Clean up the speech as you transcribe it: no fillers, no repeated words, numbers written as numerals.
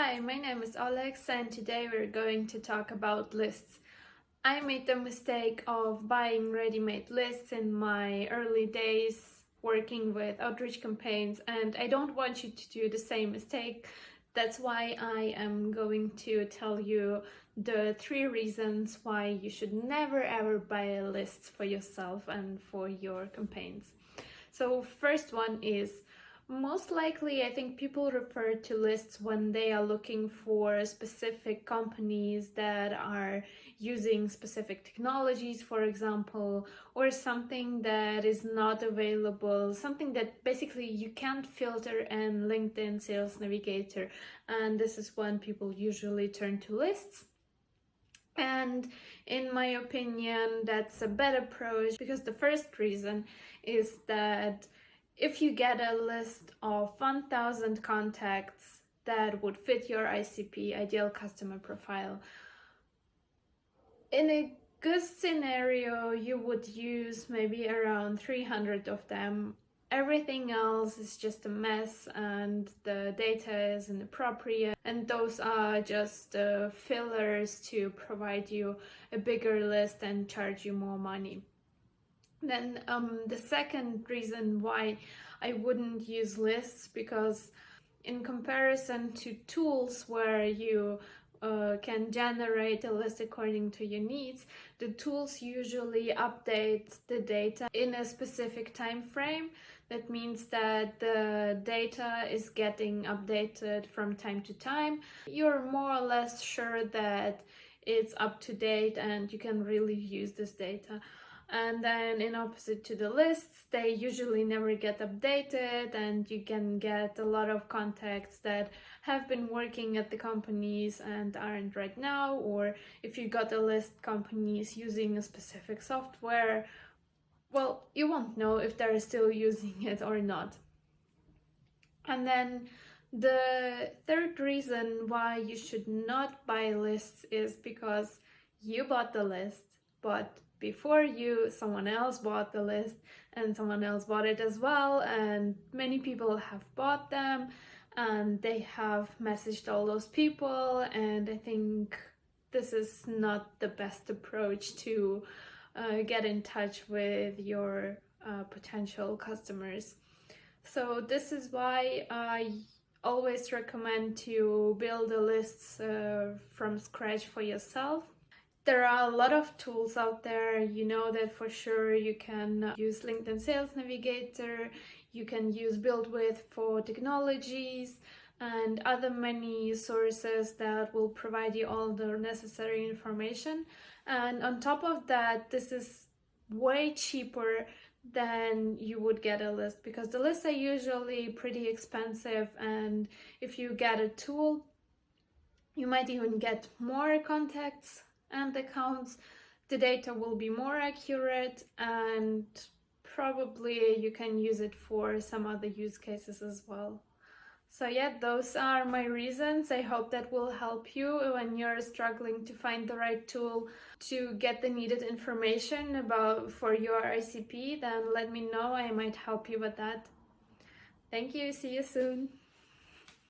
Hi, my name is Alex and today we're going to talk about lists. I made the mistake of buying ready-made lists in my early days working with outreach campaigns, and I don't want you to do the same mistake. That's why I am going to tell you the 3 reasons why you should never ever buy a list for yourself and for your campaigns. So first one is, most likely, I think people refer to lists when they are looking for specific companies that are using specific technologies, for example, or something that is not available, something that basically you can't filter in LinkedIn Sales Navigator. And this is when people usually turn to lists. And in my opinion, that's a bad approach, because the first reason is that if you get a list of 1,000 contacts that would fit your ICP, ideal customer profile, in a good scenario, you would use maybe around 300 of them. Everything else is just a mess and the data is inappropriate, and those are just fillers to provide you a bigger list and charge you more money. Then the second reason why I wouldn't use lists, because in comparison to tools where you can generate a list according to your needs, the tools usually update the data in a specific time frame. That means that the data is getting updated from time to time. You're more or less sure that it's up to date and you can really use this data. And then in opposite to the lists, they usually never get updated, and you can get a lot of contacts that have been working at the companies and aren't right now, or if you got a list companies using a specific software, well, you won't know if they're still using it or not. And then the third reason why you should not buy lists is because you bought the list, but before you, someone else bought the list and someone else bought it as well, and many people have bought them and they have messaged all those people, and I think this is not the best approach to get in touch with your potential customers. So this is why I always recommend to build the lists from scratch for yourself. There are a lot of tools out there, you know that for sure. You can use LinkedIn Sales Navigator, you can use Build With for technologies, and other many sources that will provide you all the necessary information. And on top of that, this is way cheaper than you would get a list, because the lists are usually pretty expensive, and if you get a tool, you might even get more contacts and accounts. The data will be more accurate, and probably you can use it for some other use cases as well. So yeah, those are my reasons. I hope that will help you when you're struggling to find the right tool to get the needed information for your ICP. Then let me know, I might help you with that. Thank you, see you soon.